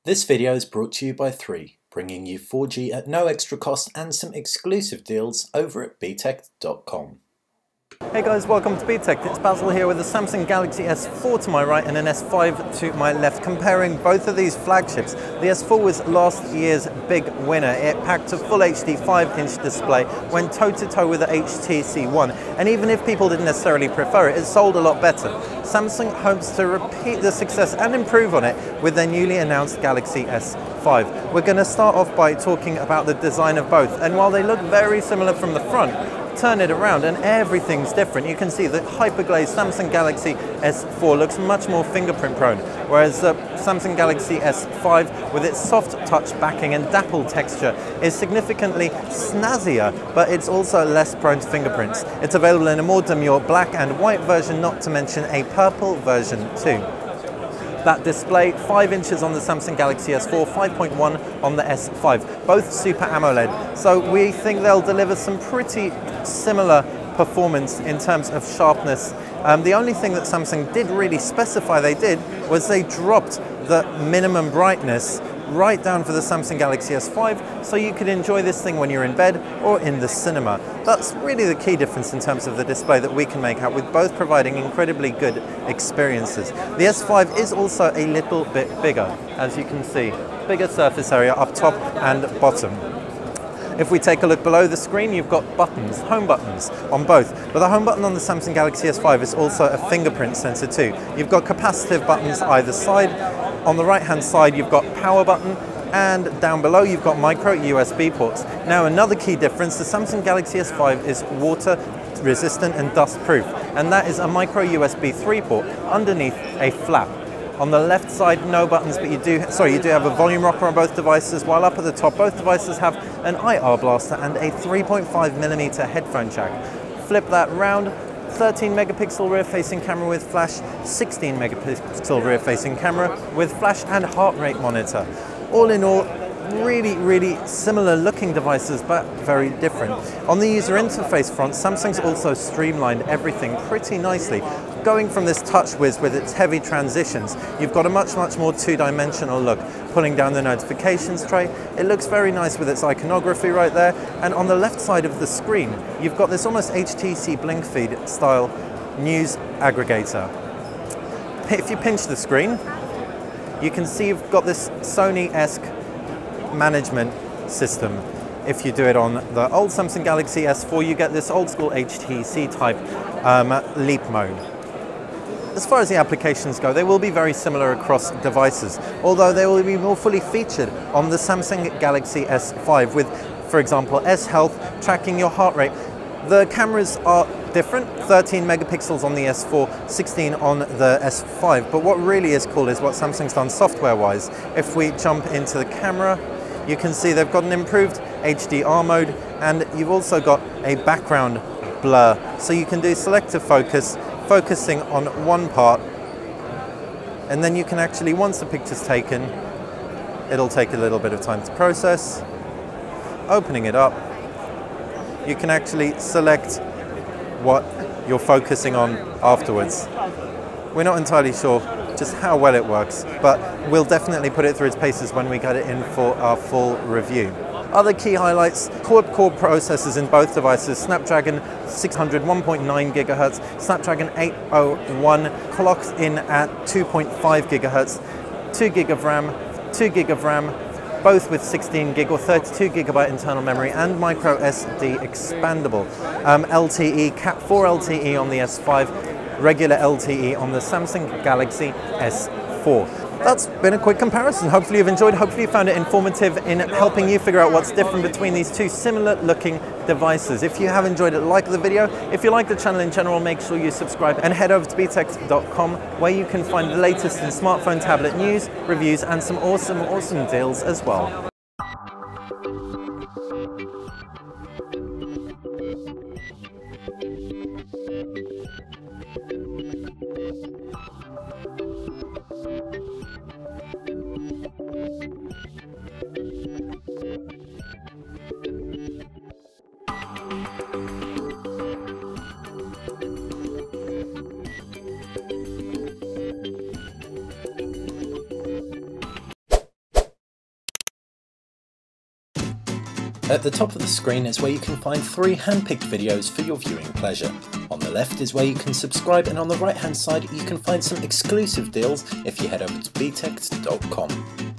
This video is brought to you by 3, bringing you 4G at no extra cost and some exclusive deals over at btech.com. Hey guys, welcome to BTech. It's Basil here with the Samsung Galaxy S4 to my right and an S5 to my left, comparing both of these flagships. The S4 was last year's big winner. It packed a full HD 5-inch display, went toe-to-toe with the HTC One, and even if people didn't necessarily prefer it, it sold a lot better. Samsung hopes to repeat the success and improve on it with their newly announced Galaxy S5. We're going to start off by talking about the design of both, and while they look very similar from the front, turn it around and everything's different. You can see the hyperglazed Samsung Galaxy S4 looks much more fingerprint prone, whereas the Samsung Galaxy S5 with its soft touch backing and dapple texture is significantly snazzier, but it's also less prone to fingerprints. It's available in a more demure black and white version, not to mention a purple version too. That display, 5 inches on the Samsung Galaxy S4, 5.1 on the S5, both Super AMOLED. So we think they'll deliver some pretty similar performance in terms of sharpness. The only thing that Samsung did really specify they did was they dropped the minimum brightness right down for the Samsung Galaxy S5, so you could enjoy this thing when you're in bed or in the cinema. That's really the key difference in terms of the display that we can make out, with both providing incredibly good experiences. The S5 is also a little bit bigger, as you can see. Bigger surface area up top and bottom. If we take a look below the screen, you've got buttons, home buttons on both. But the home button on the Samsung Galaxy S5 is also a fingerprint sensor too. You've got capacitive buttons either side. On the right-hand side, you've got power button, and down below, you've got micro USB ports. Now, another key difference, the Samsung Galaxy S5 is water resistant and dust proof, and that is a micro USB 3 port underneath a flap. On the left side, no buttons, but you do have a volume rocker on both devices, while up at the top, both devices have an IR blaster and a 3.5mm headphone jack. Flip that round, 13 megapixel rear-facing camera with flash, 16 megapixel rear-facing camera with flash and heart rate monitor. All in all, really similar looking devices, but very different. On the user interface front, Samsung's also streamlined everything pretty nicely. Going from this touch whiz with its heavy transitions, you've got a much more two-dimensional look. Pulling down the notifications tray, it looks very nice with its iconography right there. And on the left side of the screen, you've got this almost HTC Blink Feed style news aggregator. If you pinch the screen, you can see you've got this Sony-esque management system. If you do it on the old Samsung Galaxy S4, you get this old school HTC type leap mode. As far as the applications go, they will be very similar across devices, although they will be more fully featured on the Samsung Galaxy S5 with, for example, S-Health, tracking your heart rate. The cameras are different, 13 megapixels on the S4, 16 on the S5, but what really is cool is what Samsung's done software-wise. If we jump into the camera, you can see they've got an improved HDR mode, and you've also got a background blur, so you can do selective focus, focusing on one part, and then you can actually, once the picture's taken, it'll take a little bit of time to process. Opening it up, you can actually select what you're focusing on afterwards. We're not entirely sure just how well it works, but we'll definitely put it through its paces when we get it in for our full review. Other key highlights, quad-core processors in both devices, Snapdragon 600 1.9 GHz, Snapdragon 801 clocked in at 2.5 GHz, 2 GB of RAM, both with 16 GB or 32 GB internal memory and micro SD expandable. LTE, Cat 4 LTE on the S5, regular LTE on the Samsung Galaxy S4. That's been a quick comparison. Hopefully you've enjoyed, hopefully you found it informative in helping you figure out what's different between these two similar looking devices. If you have enjoyed it, like the video. If you like the channel in general, make sure you subscribe and head over to btech.com, where you can find the latest in smartphone tablet news, reviews, and some awesome deals as well. At the top of the screen is where you can find 3 hand-picked videos for your viewing pleasure. On the left is where you can subscribe, and on the right hand side you can find some exclusive deals if you head over to btect.com.